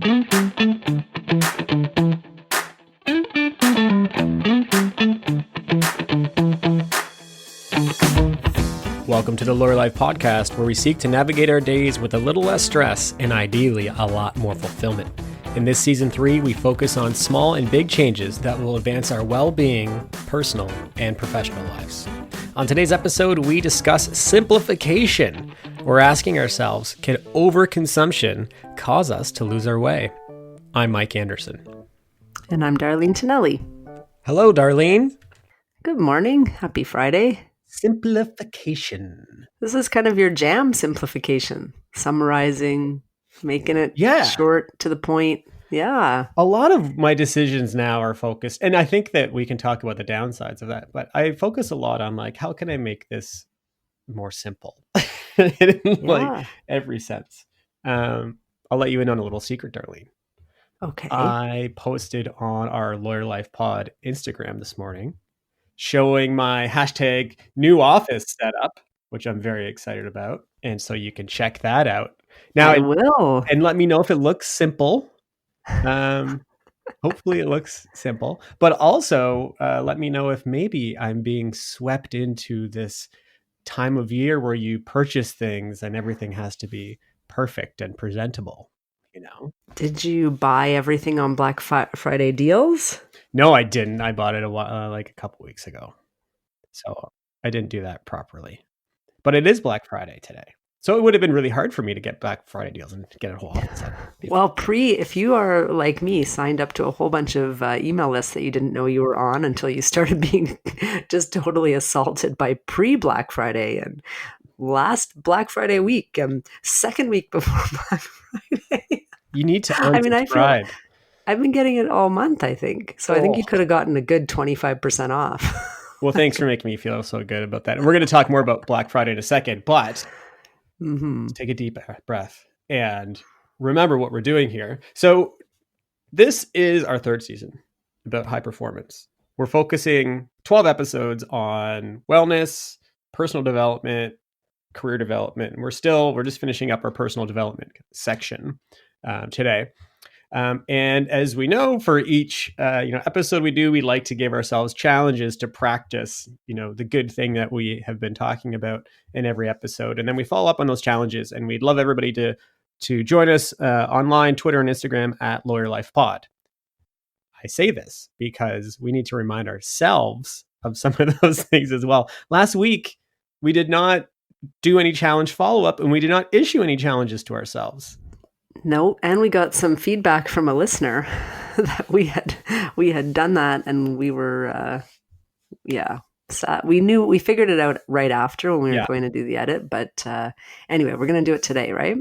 Welcome to the Lawyer Life Podcast, where we seek to navigate our days with a little less stress and ideally a lot more fulfillment. In this season 3, we focus on small and big changes that will advance our well-being, personal and professional lives. On today's episode, we discuss simplification. We're asking ourselves, can overconsumption cause us to lose our way? I'm Mike Anderson. And I'm Darlene Tonelli. Hello, Darlene. Good morning. Happy Friday. Simplification. This is kind of your jam, simplification. Summarizing, making it short, to the point. Yeah. A lot of my decisions now are focused, and I think that we can talk about the downsides of that, but I focus a lot on like, how can I make this more simple in like every sense. I'll let you in on a little secret, Darlene. Okay. I posted on our Lawyer Life Pod Instagram this morning showing my hashtag new office setup, which I'm very excited about. And so you can check that out. Now I will. And let me know if it looks simple. Hopefully it looks simple, but also let me know if maybe I'm being swept into this time of year where you purchase things and everything has to be perfect and presentable, you know? Did you buy everything on Black Friday deals? No, I didn't. I bought it like a couple weeks ago. So I didn't do that properly. But it is Black Friday today. So it would have been really hard for me to get Black Friday deals and get a whole office. Well, if you are like me, signed up to a whole bunch of email lists that you didn't know you were on until you started being just totally assaulted by pre-Black Friday and last Black Friday week and second week before Black Friday. You need to unsubscribe. I've been getting it all month, I think. So I think you could have gotten a good 25% off. Well, thanks for making me feel so good about that. And we're going to talk more about Black Friday in a second, but take a deep breath and remember what we're doing here. So this is our third season about high performance. We're focusing 12 episodes on wellness, personal development, career development. And we're just finishing up our personal development section today. And as we know, for each episode we like to give ourselves challenges to practice, the good thing that we have been talking about in every episode. And then we follow up on those challenges. And we'd love everybody to join us online, Twitter and Instagram at Lawyer Life Pod. I say this because we need to remind ourselves of some of those things as well. Last week, we did not do any challenge follow-up and we did not issue any challenges to ourselves. No, and we got some feedback from a listener that we had done that, and we were, sad. We figured it out right after when we were going to do the edit, but anyway, we're going to do it today, right?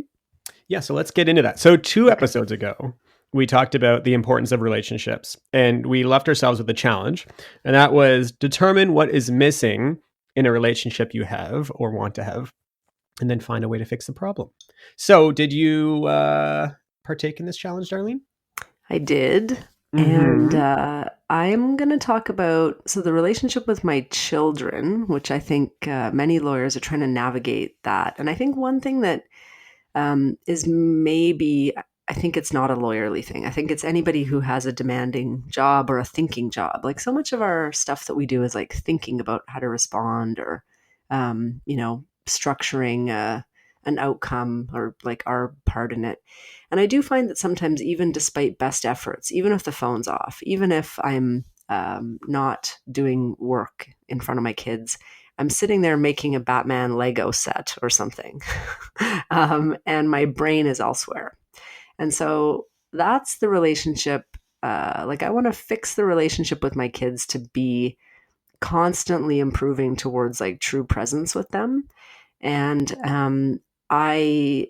Yeah, so let's get into that. So 2 episodes ago, we talked about the importance of relationships, and we left ourselves with a challenge, and that was determine what is missing in a relationship you have or want to have, and then find a way to fix the problem. So did you partake in this challenge, Darlene? I did. And I'm going to talk about the relationship with my children, which I think many lawyers are trying to navigate that. And I think one thing that is maybe, I think it's not a lawyerly thing. I think it's anybody who has a demanding job or a thinking job. Like so much of our stuff that we do is like thinking about how to respond or, structuring an outcome or like our part in it. And I do find that sometimes even despite best efforts, even if the phone's off, even if I'm not doing work in front of my kids, I'm sitting there making a Batman Lego set or something. And my brain is elsewhere. And so that's the relationship. I want to fix the relationship with my kids to be constantly improving towards like true presence with them. And I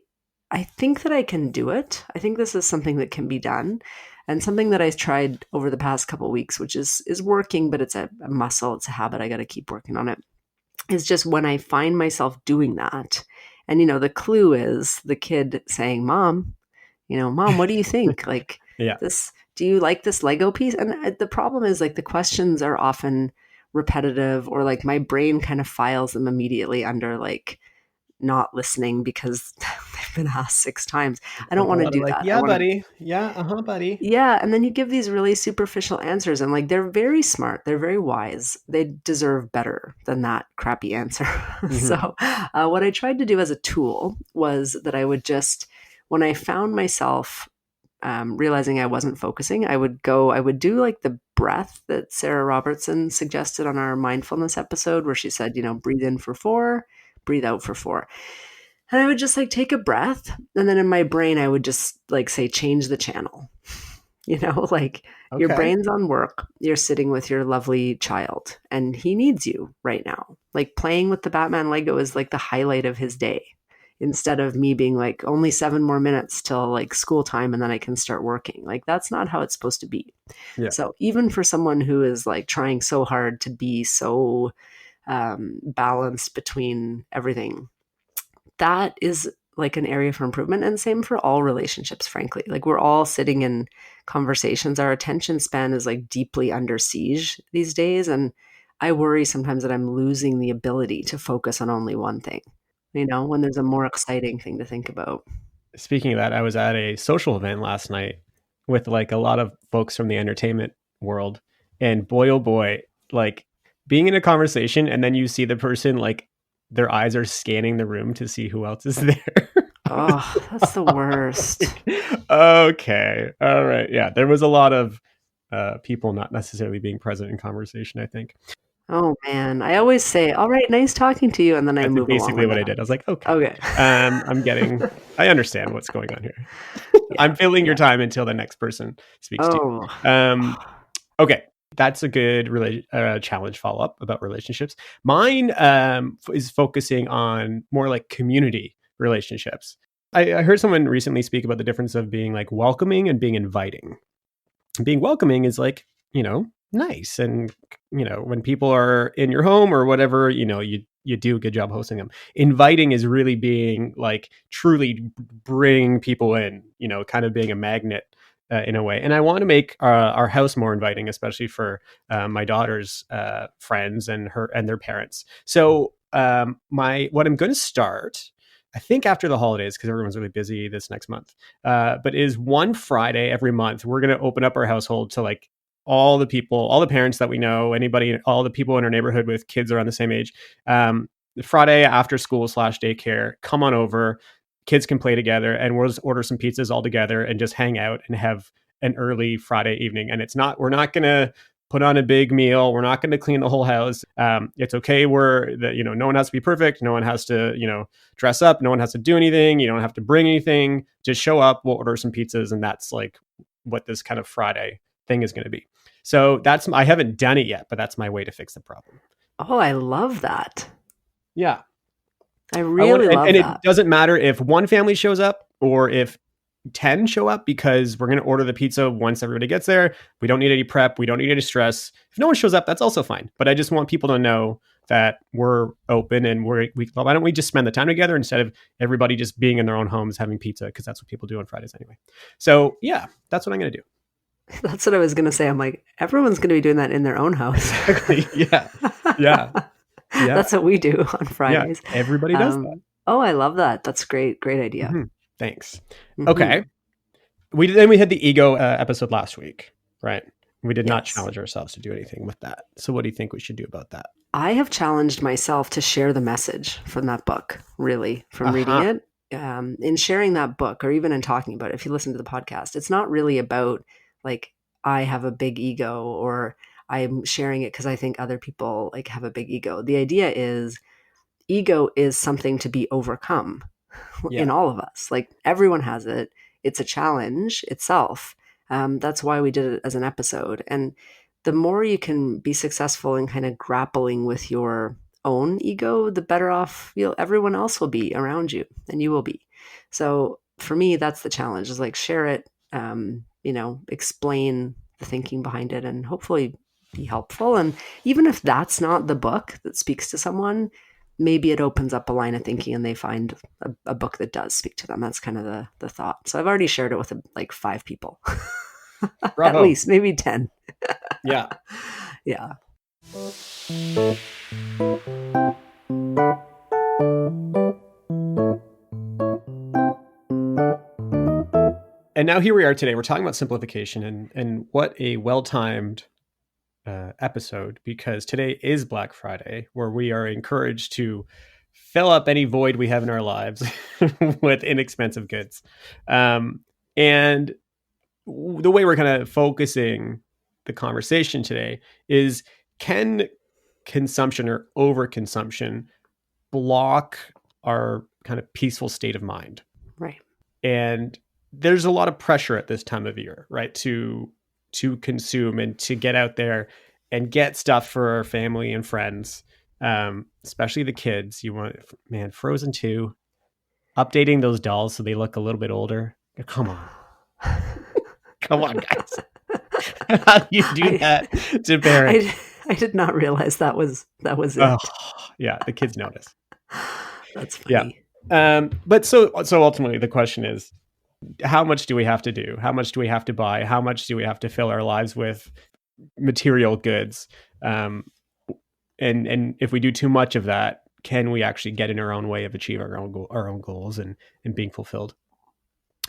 think that I can do it. I think this is something that can be done, and something that I've tried over the past couple of weeks, which is working, but it's a muscle, it's a habit. I got to keep working on it. Is just when I find myself doing that, and the clue is the kid saying, "Mom, Mom, what do you think? Like this? Do you like this Lego piece?" And the problem is like the questions are often repetitive, or like my brain kind of files them immediately under like not listening because I've been asked 6 times. I don't want to do that. I Yeah, want to buddy. Yeah, buddy. Yeah, and then you give these really superficial answers, and like they're very smart, they're very wise. They deserve better than that crappy answer. So, what I tried to do as a tool was that I would just, when I found myself realizing I wasn't focusing, I would do like the breath that Sarah Robertson suggested on our mindfulness episode, where she said, breathe in for 4, breathe out for 4. And I would just like take a breath. And then in my brain, I would just like say, change the channel. Like your Okay. brain's on work, you're sitting with your lovely child, and he needs you right now. Like playing with the Batman Lego is like the highlight of his day, instead of me being like, only 7 more minutes till like school time and then I can start working. Like that's not how it's supposed to be. Yeah. So even for someone who is like trying so hard to be so balanced between everything, that is like an area for improvement. And same for all relationships, frankly. Like we're all sitting in conversations. Our attention span is like deeply under siege these days. And I worry sometimes that I'm losing the ability to focus on only one thing, when there's a more exciting thing to think about. Speaking of that, I was at a social event last night with like a lot of folks from the entertainment world. And boy, oh boy, like being in a conversation and then you see the person like their eyes are scanning the room to see who else is there. Oh, that's the worst. Okay. All right. Yeah. There was a lot of people not necessarily being present in conversation, I think. Oh man. I always say, all right, nice talking to you. And then I That's move along. basically what I did. I was like, okay. Okay. I understand what's going on here. I'm filling your time until the next person speaks to you. Okay. That's a good challenge follow-up about relationships. Mine is focusing on more like community relationships. I heard someone recently speak about the difference of being like welcoming and being inviting. Being welcoming is like, nice. And, when people are in your home or whatever, you do a good job hosting them. Inviting is really being like truly bring people in, kind of being a magnet in a way. And I want to make our house more inviting, especially for my daughter's friends and their parents. So what I'm going to start, I think after the holidays, because everyone's really busy this next month, but is one Friday every month, we're going to open up our household to like all the people, all the parents that we know, anybody, all the people in our neighborhood with kids around the same age. Friday after school / daycare, come on over. Kids can play together, and we'll just order some pizzas all together and just hang out and have an early Friday evening. And we're not going to put on a big meal. We're not going to clean the whole house. It's okay. No one has to be perfect. No one has to, dress up. No one has to do anything. You don't have to bring anything. Just show up. We'll order some pizzas. And that's like what this kind of Friday thing is going to be. So I haven't done it yet, but that's my way to fix the problem. Oh, I love that. Yeah. I really love that. And it doesn't matter if one family shows up or if 10 show up, because we're going to order the pizza once everybody gets there. We don't need any prep. We don't need any stress. If no one shows up, that's also fine. But I just want people to know that we're open and why don't we just spend the time together instead of everybody just being in their own homes having pizza, because that's what people do on Fridays anyway. So yeah, that's what I'm going to do. That's what I was going to say. I'm like, everyone's going to be doing that in their own house. Exactly. Yeah. Yeah. Yeah. That's what we do on Fridays. Yeah, everybody does that. Oh, I love that. That's great. Great idea. Mm-hmm. Thanks. Mm-hmm. Okay. We had the ego episode last week, right? We did not challenge ourselves to do anything with that. So what do you think we should do about that? I have challenged myself to share the message from that book, really, from reading it. In sharing that book, or even in talking about it, if you listen to the podcast, it's not really about like, I have a big ego, or I'm sharing it because I think other people like have a big ego. The idea is ego is something to be overcome in all of us. Like everyone has it. It's a challenge itself. That's why we did it as an episode. And the more you can be successful in kind of grappling with your own ego, the better off everyone else will be around you, and you will be. So for me, that's the challenge, is like share it, explain the thinking behind it, and hopefully be helpful. And even if that's not the book that speaks to someone, maybe it opens up a line of thinking and they find a book that does speak to them. That's kind of the thought. So I've already shared it with like 5 people. At least, maybe 10. Yeah. Yeah. And now here we are today. We're talking about simplification, and what a well-timed episode, because today is Black Friday, where we are encouraged to fill up any void we have in our lives with inexpensive goods. And the way we're kind of focusing the conversation today is, can consumption or overconsumption block our kind of peaceful state of mind? Right. And there's a lot of pressure at this time of year, right? To consume and to get out there and get stuff for our family and friends, especially the kids. You want, man, Frozen 2, updating those dolls so they look a little bit older. Come on. Come on, guys. How do you do that to parents? I did not realize that was it. Oh, yeah, the kids notice. That's funny. Yeah. But so ultimately the question is, how much do we have to do? How much do we have to buy? How much do we have to fill our lives with material goods? And if we do too much of that, can we actually get in our own way of achieving our own goals and being fulfilled?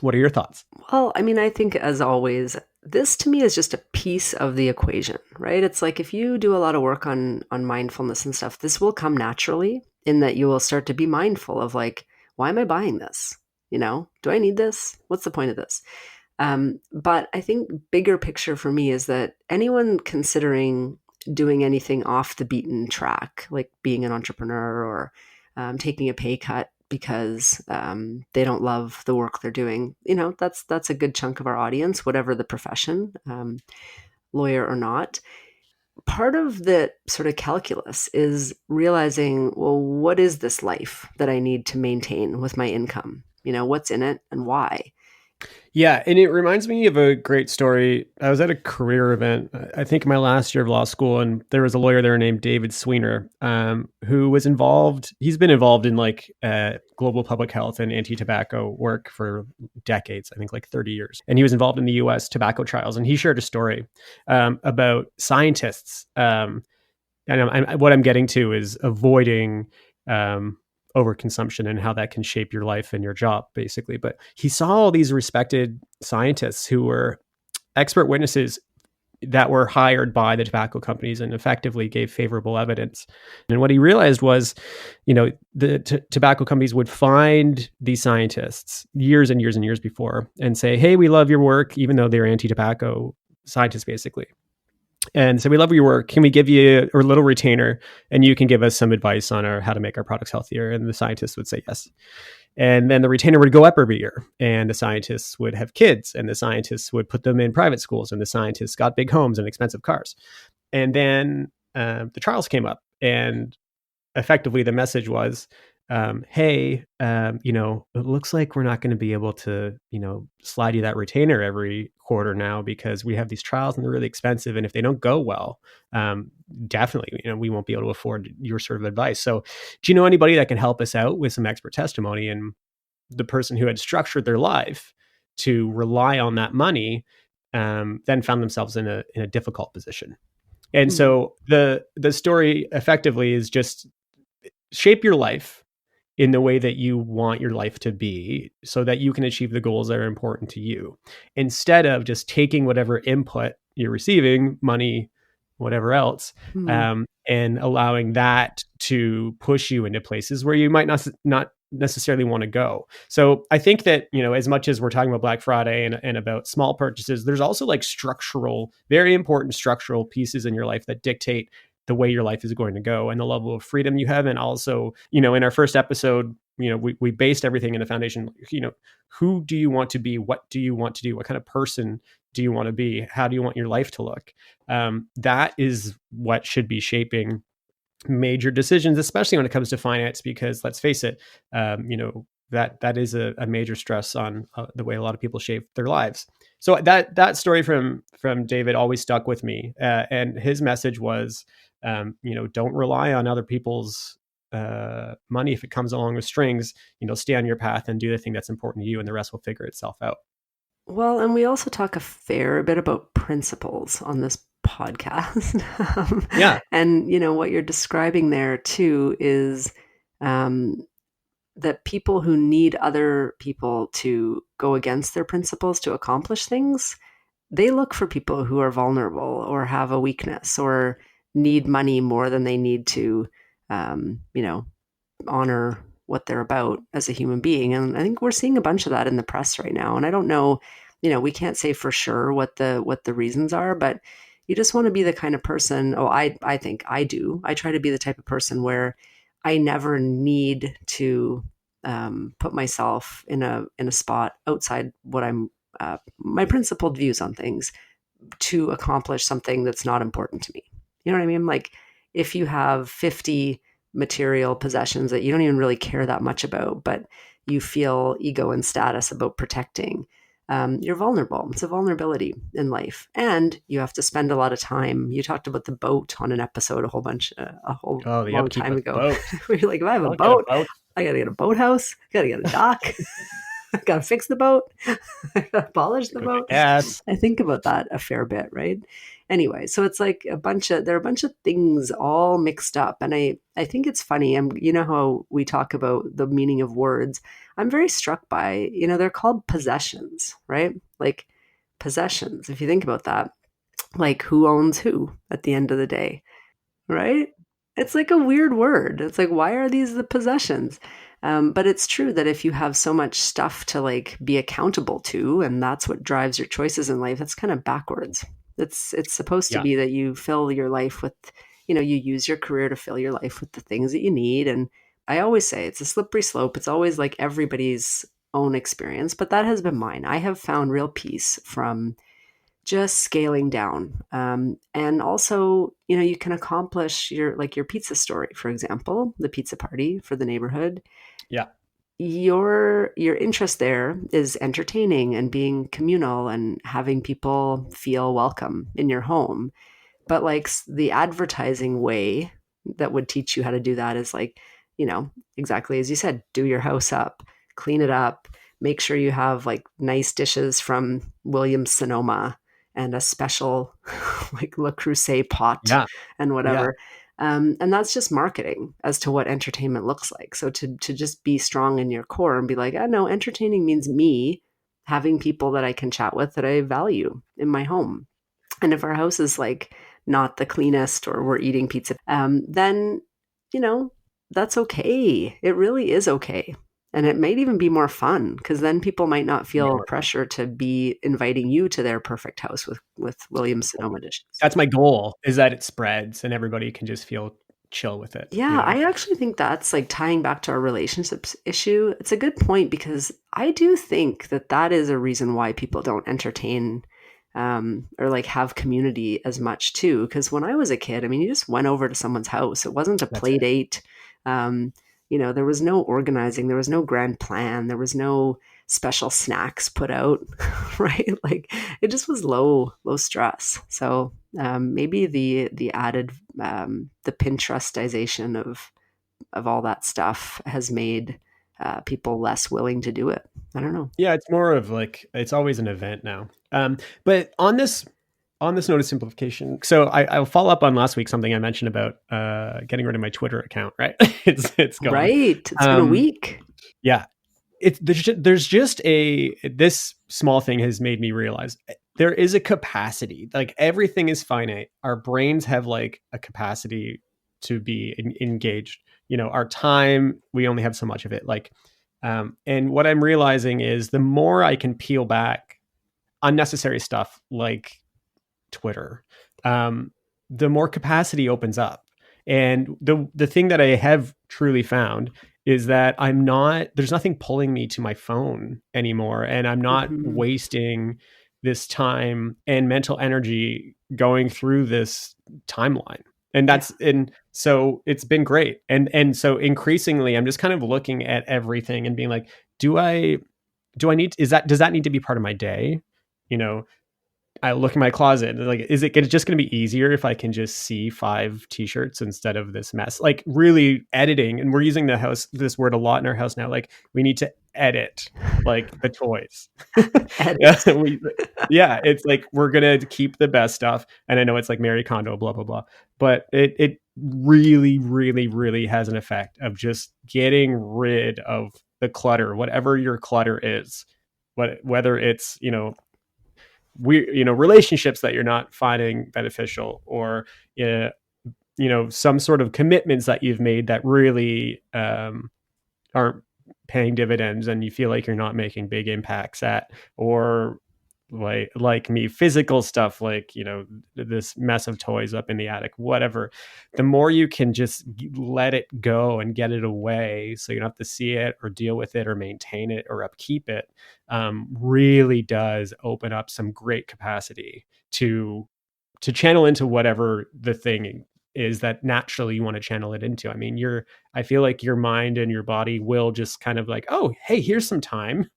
What are your thoughts? Well, I mean, I think as always, this to me is just a piece of the equation, right? It's like if you do a lot of work on mindfulness and stuff, this will come naturally in that you will start to be mindful of like, why am I buying this? You know, do I need this? What's the point of this? But I think bigger picture for me is that anyone considering doing anything off the beaten track, like being an entrepreneur or taking a pay cut because they don't love the work they're doing, you know, that's a good chunk of our audience, whatever the profession, lawyer or not. Part of the sort of calculus is realizing, well, what is this life that I need to maintain with my income? You know, what's in it and why? Yeah, and it reminds me of a great story. I was at a career event, I think in my last year of law school, and there was a lawyer there named David Sweener, who was involved. He's been involved in like global public health and anti-tobacco work for decades, I think like 30 years. And he was involved in the US tobacco trials. And he shared a story about scientists. And what I'm getting to is avoiding overconsumption and how that can shape your life and your job, basically. But he saw all these respected scientists who were expert witnesses that were hired by the tobacco companies and effectively gave favorable evidence. And what he realized was, you know, the tobacco companies would find these scientists years and years and years before and say, hey, we love your work, even though they're anti-tobacco scientists, basically. And so we love your work. Can we give you a little retainer and you can give us some advice on how to make our products healthier? And the scientists would say yes. And then the retainer would go up every year, and the scientists would have kids, and the scientists would put them in private schools, and the scientists got big homes and expensive cars. And then the trials came up, and effectively the message was, hey, you know, it looks like we're not going to be able to, you know, slide you that retainer every quarter now because we have these trials and they're really expensive. And if they don't go well, definitely, you know, we won't be able to afford your sort of advice. So do you know anybody that can help us out with some expert testimony? And the person who had structured their life to rely on that money then found themselves in a difficult position. And so the story effectively is just shape your life in the way that you want your life to be so that you can achieve the goals that are important to you, instead of just taking whatever input you're receiving, money, whatever else, and allowing that to push you into places where you might not necessarily want to go. So I think that, you know, as much as we're talking about Black Friday and about small purchases, there's also like very important structural pieces in your life that dictate the way your life is going to go and the level of freedom you have. And also, you know, in our first episode, you know, we based everything in the foundation, you know, who do you want to be? What do you want to do? What kind of person do you want to be? How do you want your life to look? That is what should be shaping major decisions, especially when it comes to finance, because let's face it, you know, that is a major stress on the way a lot of people shape their lives. So that story from David always stuck with me. And his message was, you know, don't rely on other people's money if it comes along with strings. You know, stay on your path and do the thing that's important to you, and the rest will figure itself out. Well, and we also talk a fair bit about principles on this podcast. Yeah. And, you know, what you're describing there too is that people who need other people to go against their principles to accomplish things, they look for people who are vulnerable or have a weakness or need money more than they need to, you know, honor what they're about as a human being. And I think we're seeing a bunch of that in the press right now. And I don't know, you know, we can't say for sure what the reasons are, but you just want to be the kind of person. Oh, I think I do. I try to be the type of person where I never need to put myself in a spot outside what I'm my principled views on things to accomplish something that's not important to me. You know what I mean? Like if you have 50 material possessions that you don't even really care that much about, but you feel ego and status about protecting, you're vulnerable. It's a vulnerability in life. And you have to spend a lot of time. You talked about the boat on an episode a whole the long upkeep time of ago. boat. Where you're like, if I have a I'll get a boat, boat. I got to get a boathouse, got to get a dock, I got to fix the boat, I got to polish the Go get boat. gas. I think about that a fair bit, right? Anyway, so it's like there are a bunch of things all mixed up. And I think it's funny. You know how we talk about the meaning of words. I'm very struck by, you know, they're called possessions, right? Like possessions. If you think about that, like who owns who at the end of the day, right? It's like a weird word. It's like, why are these the possessions? But it's true that if you have so much stuff to like be accountable to, and that's what drives your choices in life, that's kind of backwards. It's supposed to Yeah. be that you fill your life with, you know, you use your career to fill your life with the things that you need. And I always say it's a slippery slope. It's always like everybody's own experience, but that has been mine. I have found real peace from just scaling down. And also, you know, you can accomplish your pizza story, for example, the pizza party for the neighborhood. Yeah. Your interest there is entertaining and being communal and having people feel welcome in your home. But like the advertising way that would teach you how to do that is like, you know, exactly as you said, do your house up, clean it up, make sure you have like nice dishes from Williams Sonoma and a special like Le Creuset pot Yeah. and Yeah. whatever. And that's just marketing as to what entertainment looks like. So to just be strong in your core and be like, oh no, entertaining means me having people that I can chat with that I value in my home. And if our house is like not the cleanest or we're eating pizza, then, you know, that's okay. It really is okay. And it might even be more fun because then people might not Way feel more fun. pressure to be inviting you to their perfect house with Williams Sonoma dishes. That's my goal, is that it spreads and everybody can just feel chill with it. Yeah, You know? I actually think that's like tying back to our relationships issue. It's a good point because I do think that that is a reason why people don't entertain or like have community as much too. Because when I was a kid, I mean, you just went over to someone's house. It wasn't a That's play it. date. You know, there was no organizing. There was no grand plan. There was no special snacks put out, right? Like it just was low stress. So maybe the added the Pinterestization of all that stuff has made people less willing to do it. I don't know. Yeah, it's more of like, it's always an event now. But on this note of simplification, so I'll follow up on last week, something I mentioned about getting rid of my Twitter account, right? It's gone. Right. It's been a week. Yeah. There's just this small thing has made me realize there is a capacity. Like everything is finite. Our brains have like a capacity to be engaged. You know, our time, we only have so much of it. Like, and what I'm realizing is the more I can peel back unnecessary stuff like Twitter, the more capacity opens up. And the thing that I have truly found is that there's nothing pulling me to my phone anymore. And I'm not wasting this time and mental energy going through this timeline. And so it's been great. And so increasingly I'm just kind of looking at everything and being like, does that need to be part of my day? You know, I look in my closet and like, is it just going to be easier if I can just see 5 t-shirts instead of this mess? Like really editing. And we're using this word a lot in our house now. Like we need to edit like the toys. It's like, we're going to keep the best stuff. And I know it's like Mary Kondo, blah, blah, blah, but really, really, really has an effect of just getting rid of the clutter, whatever your clutter is, whether it's, relationships that you're not finding beneficial, or uh, some sort of commitments that you've made that really aren't paying dividends, and you feel like you're not making big impacts at, or like me, physical stuff, like this mess of toys up in the attic, whatever. The more you can just let it go and get it away, so you don't have to see it or deal with it or maintain it or upkeep it, really does open up some great capacity to channel into whatever the thing is that naturally you want to channel it into. I mean, I feel like your mind and your body will just kind of like, oh, hey, here's some time.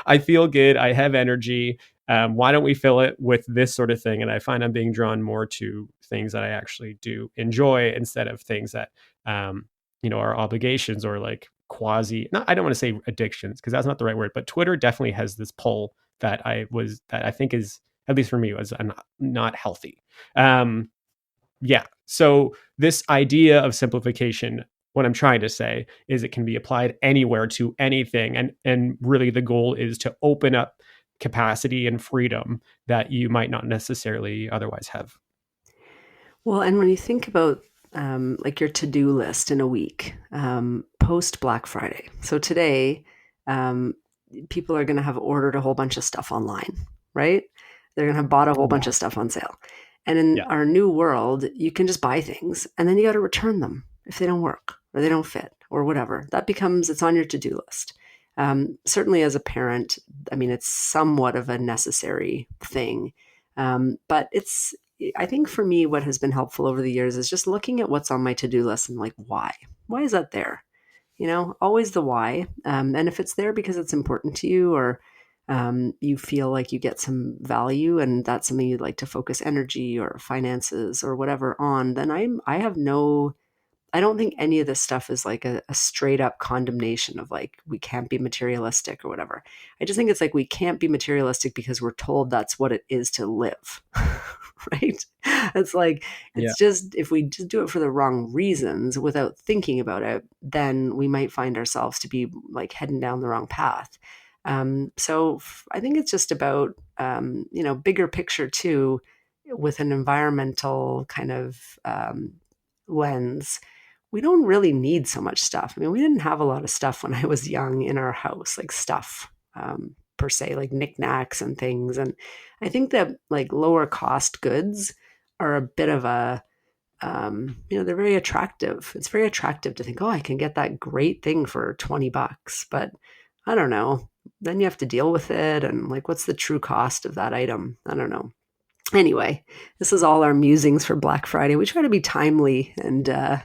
I feel good. I have energy. Why don't we fill it with this sort of thing? And I find I'm being drawn more to things that I actually do enjoy, instead of things that, are obligations, or like quasi, not, I don't want to say addictions, because that's not the right word, but Twitter definitely has this pull that I think is, at least for me, was not healthy. Yeah. So this idea of simplification, what I'm trying to say is it can be applied anywhere to anything. And really the goal is to open up capacity and freedom that you might not necessarily otherwise have. Well, and when you think about like your to-do list in a week, post Black Friday. So today, um, people are going to have ordered a whole bunch of stuff online, right? They're going to have bought a whole bunch of stuff on sale. And in Yeah. our new world, you can just buy things and then you got to return them if they don't work or they don't fit or whatever. It's on your to-do list. Certainly as a parent, I mean, it's somewhat of a necessary thing. But I think for me, what has been helpful over the years is just looking at what's on my to-do list and like, why? Why is that there? Always the why. And if it's there because it's important to you, or you feel like you get some value and that's something you'd like to focus energy or finances or whatever on, then I don't think any of this stuff is like a straight up condemnation of like, we can't be materialistic or whatever. I just think it's like, we can't be materialistic because we're told that's what it is to live. Right? It's like, Yeah. it's just, if we just do it for the wrong reasons without thinking about it, then we might find ourselves to be like heading down the wrong path. So I think it's just about, bigger picture too, with an environmental kind of lens. We don't really need so much stuff. I mean, we didn't have a lot of stuff when I was young in our house, like stuff per se, like knickknacks and things. And I think that like lower cost goods are a bit of they're very attractive. It's very attractive to think, oh, I can get that great thing for $20. But I don't know. Then you have to deal with it. And like, what's the true cost of that item? I don't know. Anyway, this is all our musings for Black Friday. We try to be timely and No,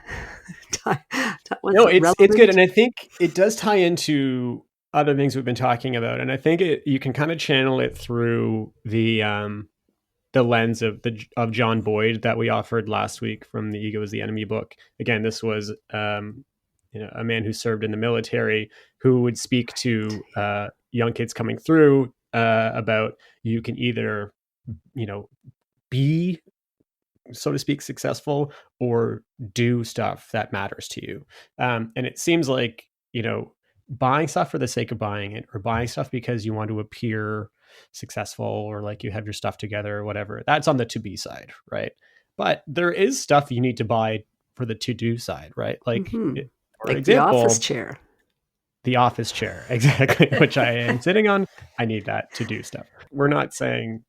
it's good. relevant. And I think it does tie into other things we've been talking about. And I think you can kind of channel it through the lens of John Boyd that we offered last week from the Ego is the Enemy book. Again, this was a man who served in the military, who would speak to young kids coming through about, you can either be, so to speak, successful, or do stuff that matters to you. And it seems like, buying stuff for the sake of buying it, or buying stuff because you want to appear successful, or like you have your stuff together or whatever, that's on the to be side, right? But there is stuff you need to buy for the to do side, right? Like, Mm-hmm. for Like the office example, chair. the office chair, exactly, which I am sitting on. I need that to do stuff. We're not saying,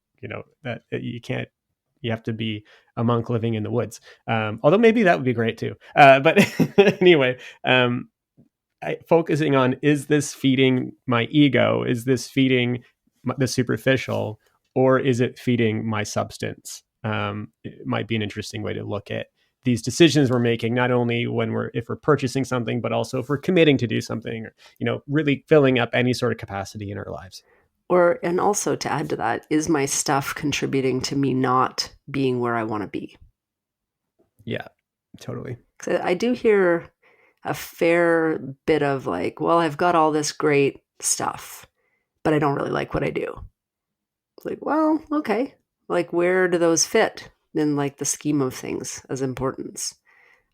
that you can't, you have to be a monk living in the woods. Although maybe that would be great too. But anyway, focusing on, is this feeding my ego? Is this feeding the superficial, or is it feeding my substance? It might be an interesting way to look at these decisions we're making, not only if we're purchasing something, but also if we're committing to do something, or really filling up any sort of capacity in our lives. And also to add to that, is my stuff contributing to me not being where I want to be? Yeah, totally. 'Cause I do hear a fair bit of like, well, I've got all this great stuff, but I don't really like what I do. Like, well, okay. Like, where do those fit? in like the scheme of things as importance?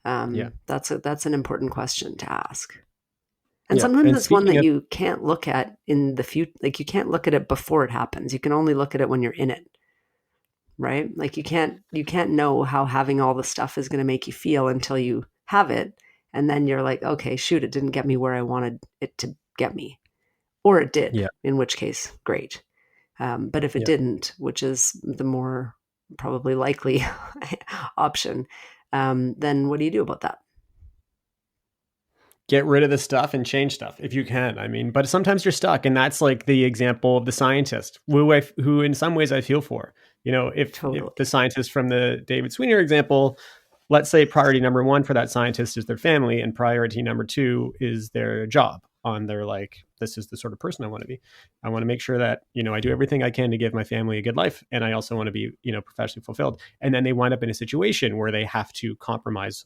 Yeah. That's an important question to ask. And Yeah. sometimes And it's one speaking that of, you can't look at in the future. Like you can't look at it before it happens. You can only look at it when you're in it, right? Like you can't know how having all the stuff is going to make you feel until you have it. And then you're like, okay, shoot, it didn't get me where I wanted it to get me. Or it did, yeah. in which case, great. But if it Yeah. didn't, which is the more probably likely option, then what do you do about that? Get rid of the stuff and change stuff if you can. I mean, but sometimes you're stuck, and that's like the example of the scientist, who in some ways I feel for. You know, if Totally. the scientist from the David Sweeney example, let's say priority number one for that scientist is their family, and priority number two is their job. On their like, this is the sort of person I want to be. I want to make sure that I do everything I can to give my family a good life, and I also want to be professionally fulfilled. And then they wind up in a situation where they have to compromise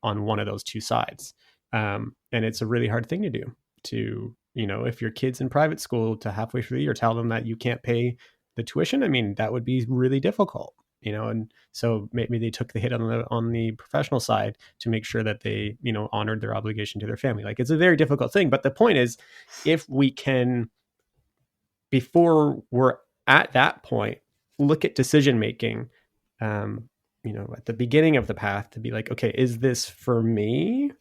on one of those two sides. And it's a really hard thing to do to, if your kid's in private school, to halfway through the year tell them that you can't pay the tuition. I mean, that would be really difficult, and so maybe they took the hit on the professional side to make sure that they, honored their obligation to their family. Like, it's a very difficult thing. But the point is, if we can, before we're at that point, look at decision making, at the beginning of the path, to be like, okay, is this for me?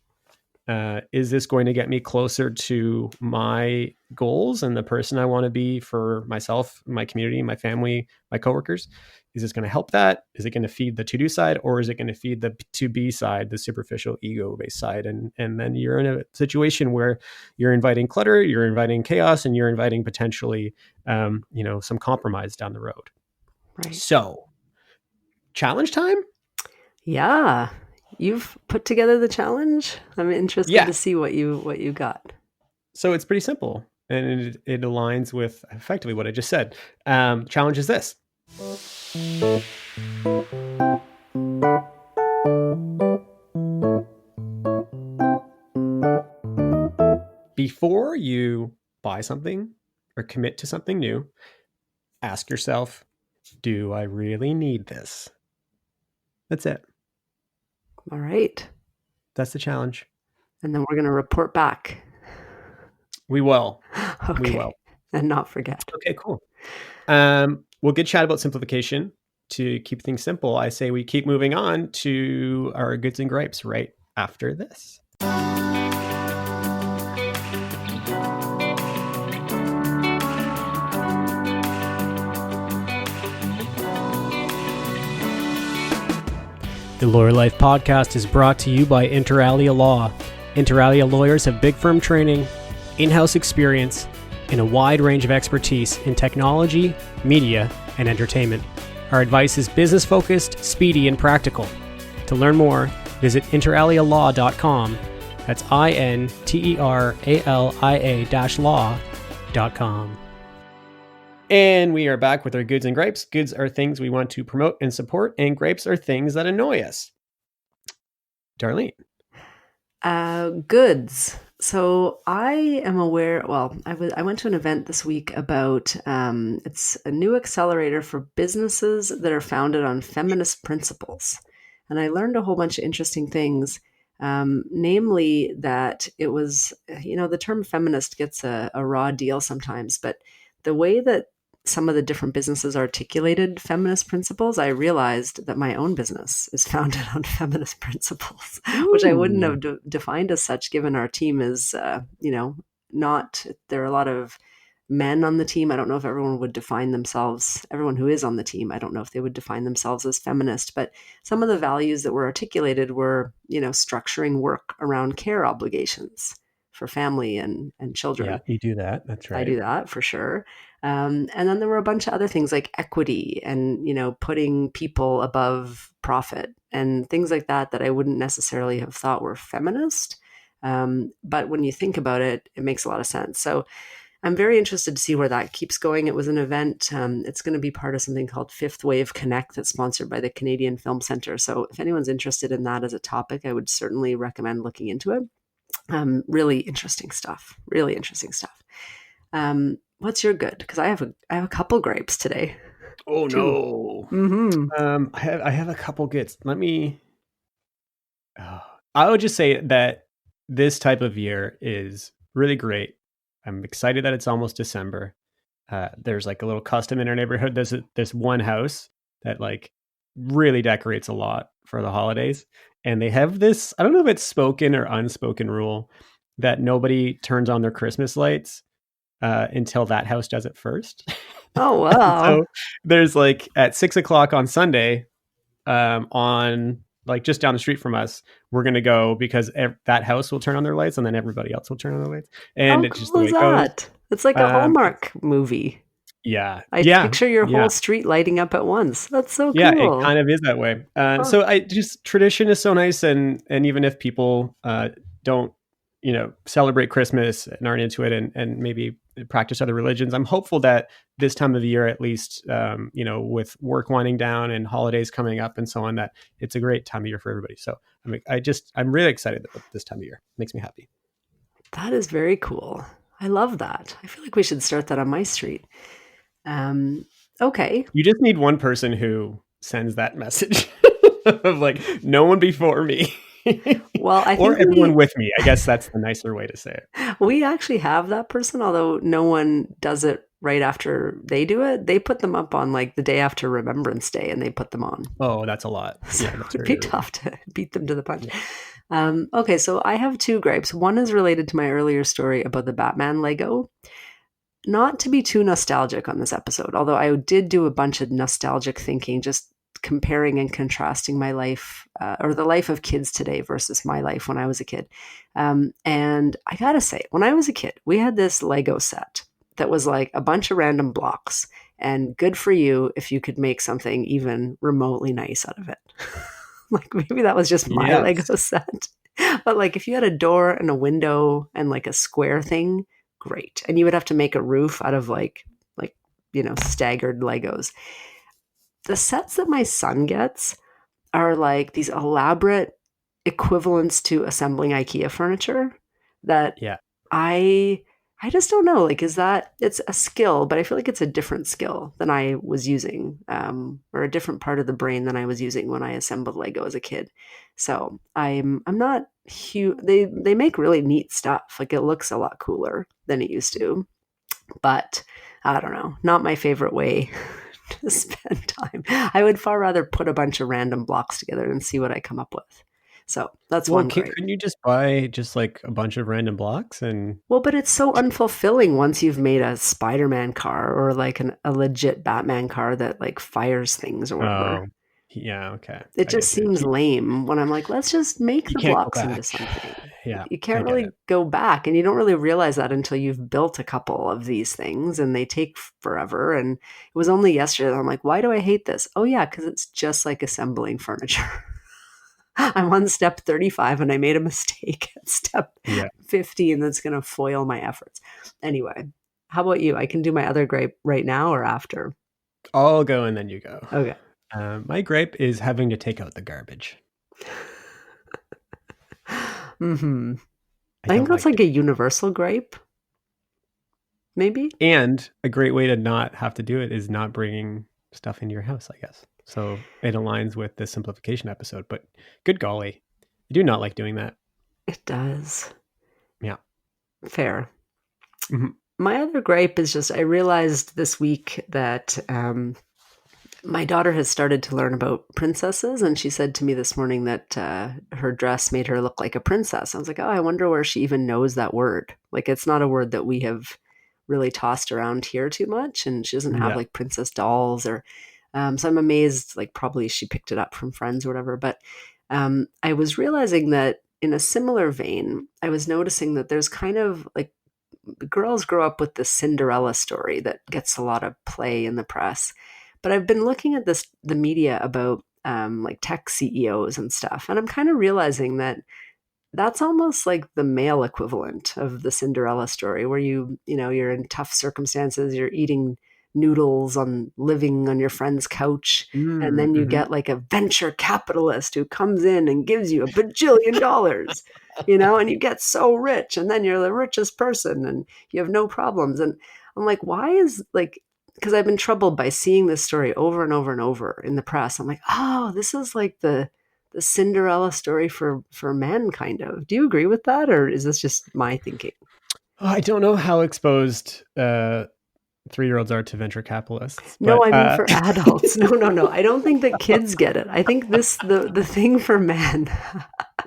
Is this going to get me closer to my goals and the person I want to be for myself, my community, my family, my coworkers? Is this going to help that? Is it going to feed the to-do side, or is it going to feed the to-be side, the superficial ego-based side? And then you're in a situation where you're inviting clutter, you're inviting chaos, and you're inviting potentially, some compromise down the road. Right. So, challenge time? Yeah. You've put together the challenge. I'm interested to see what you got. So it's pretty simple, and it aligns with effectively what I just said. Challenge is this. Before you buy something or commit to something new, ask yourself, do I really need this? That's it. All right. That's the challenge. And then we're going to report back. We will. Okay. We will. And not forget. Okay, cool. We'll get chat about simplification. To keep things simple, I say we keep moving on to our goods and gripes right after this. The Lawyer Life podcast is brought to you by Inter Alia Law. Inter Alia lawyers have big firm training, in-house experience, and a wide range of expertise in technology, media, and entertainment. Our advice is business-focused, speedy, and practical. To learn more, visit interalialaw.com. That's INTERALIA-law.com. And we are back with our goods and gripes. Goods are things we want to promote and support, and gripes are things that annoy us. Darlene. Goods. So I am aware, I went to an event this week about, it's a new accelerator for businesses that are founded on feminist principles. And I learned a whole bunch of interesting things, namely that it was, the term feminist gets a raw deal sometimes, but the way that some of the different businesses articulated feminist principles, I realized that my own business is founded on feminist principles, which I wouldn't have defined as such, given our team is, not, there are a lot of men on the team. I don't know if everyone who is on the team, I don't know if they would define themselves as feminist, but some of the values that were articulated were, structuring work around care obligations for family and children. Yeah, you do that. That's right. I do that for sure. And then there were a bunch of other things like equity and, putting people above profit and things like that I wouldn't necessarily have thought were feminist. But when you think about it, it makes a lot of sense. So I'm very interested to see where that keeps going. It was an event. It's going to be part of something called Fifth Wave Connect that's sponsored by the Canadian Film Centre. So if anyone's interested in that as a topic, I would certainly recommend looking into it. Really interesting stuff. What's your good? Because I have a couple gripes today. Oh Two. no. Mm-hmm. I have a couple gets. Let me. I would just say that this type of year is really great. I'm excited that it's almost December. There's like a little custom in our neighborhood. There's this one house that like really decorates a lot for the holidays, and they have this. I don't know if it's spoken or unspoken rule that nobody turns on their Christmas lights until that house does it first. Oh, And wow. so there's like at 6 o'clock on Sunday, on like just down the street from us, we're gonna go because that house will turn on their lights, and then everybody else will turn on their lights, and How it's just the cool way is it goes. that? It's like a It's Hallmark movie. yeah, I yeah, picture your yeah. whole street lighting up at once. That's so Yeah, it cool. kind of is that way. Huh. So I just tradition is so nice, and even if people don't, celebrate Christmas and aren't into it, and maybe practice other religions, I'm hopeful that this time of the year, at least, with work winding down and holidays coming up and so on, that it's a great time of year for everybody. So I'm really excited about this time of year. It makes me happy. That is very cool. I love that. I feel like we should start that on my street. Um, okay. You just need one person who sends that message of like no one before me. Well, I Or think everyone with me. I guess that's the nicer way to say it. we actually have that person, although no one does it right after they do it. They put them up on like the day after Remembrance Day and they put them on. Oh, that's a lot. So Yeah, that's it'd very be early. tough to beat them to the punch. Yeah. Okay, so I have two gripes. One is related to my earlier story about the Batman Lego. Not to be too nostalgic on this episode, although I did do a bunch of nostalgic thinking, just comparing and contrasting my life or the life of kids today versus my life when I was a kid. And I gotta say, when I was a kid, we had this Lego set that was like a bunch of random blocks, and good for you if you could make something even remotely nice out of it. Like maybe that was just my Yes. Lego set. But like if you had a door and a window and like a square thing, great. And you would have to make a roof out of like staggered Legos. The sets that my son gets are like these elaborate equivalents to assembling IKEA furniture that Yeah. I I just don't know. Like, is that it's a skill, but I feel like it's a different skill than I was using, or a different part of the brain than I was using when I assembled Lego as a kid. So I'm not huge. They make really neat stuff. Like it looks a lot cooler than it used to, but I don't know. Not my favorite way to spend time. I would far rather put a bunch of random blocks together and see what I come up with. So that's Well, one gripe. couldn't you just buy just like a bunch of random blocks and Well, but it's so unfulfilling once you've made a Spider-Man car or like a legit Batman car that like fires things or whatever. oh, yeah, okay. It I just get you. seems lame when I'm like, let's just make You the can't go blocks into back. something. Yeah, You I can't get really it. go back, and you don't really realize that until you've built a couple of these things and they take forever. And it was only yesterday that I'm like, why do I hate this? Oh, yeah, because it's just like assembling furniture. I'm on step 35 and I made a mistake at step Yeah. 15 that's going to foil my efforts. Anyway, how about you? I can do my other gripe right now or after. I'll go and then you go. Okay. My gripe is having to take out the garbage. Hmm. I I think don't that's like like it. a universal gripe, maybe. And a great way to not have to do it is not bringing stuff into your house, I guess. So it aligns with the simplification episode, but good golly, I do not like doing that. It does. Yeah. Fair. Mhm. My other gripe is just I realized this week that my daughter has started to learn about princesses, and she said to me this morning that her dress made her look like a princess. I was like, oh, I wonder where she even knows that word. Like, it's not a word that we have really tossed around here too much, and she doesn't have Yeah. like princess dolls or. So I'm amazed. Like, probably she picked it up from friends or whatever. But I was realizing that in a similar vein, I was noticing that there's kind of like girls grow up with the Cinderella story that gets a lot of play in the press. But I've been looking at the media about like tech CEOs and stuff, and I'm kind of realizing that that's almost like the male equivalent of the Cinderella story, where you're in tough circumstances, you're eating noodles on living on your friend's couch, and then you Mhm. get like a venture capitalist who comes in and gives you $1 bajillion, and you get so rich, and then you're the richest person and you have no problems. And I'm like, why is like because I've been troubled by seeing this story over and over and over in the press. I'm like, oh, this is like the Cinderella story for men, kind of. Do you agree with that, or is this just my thinking? I don't know how exposed 3-year-olds are to venture capitalists. No, But, I mean for adults. No. I don't think that kids get it. I think the thing for men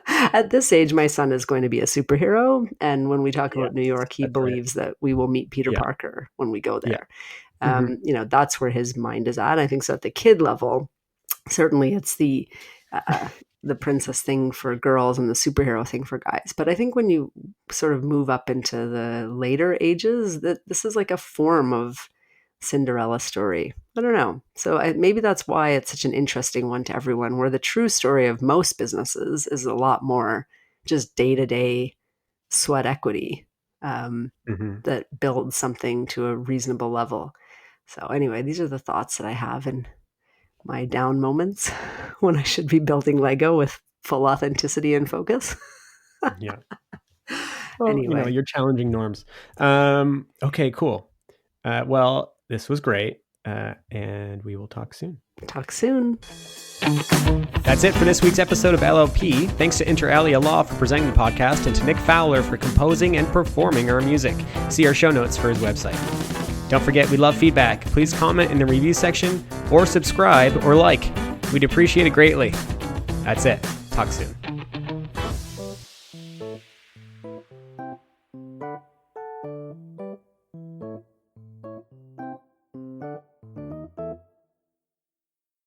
at this age, my son is going to be a superhero. And when we talk about New York, he believes that we will meet Peter Parker when we go there. That's where his mind is at. I think so at the kid level, certainly it's the princess thing for girls and the superhero thing for guys. But I think when you sort of move up into the later ages, that this is like a form of Cinderella story. I don't know. So maybe that's why it's such an interesting one to everyone, where the true story of most businesses is a lot more just day-to-day sweat equity that builds something to a reasonable level. So anyway, these are the thoughts that I have in my down moments when I should be building Lego with full authenticity and focus. Yeah. Well, anyway, you're challenging norms. Okay, cool. Well, this was great. And we will talk soon. Talk soon. That's it for this week's episode of LLP. Thanks to Inter Alia Law for presenting the podcast and to Nick Fowler for composing and performing our music. See our show notes for his website. Don't forget, we love feedback. Please comment in the review section or subscribe or like. We'd appreciate it greatly. That's it. Talk soon.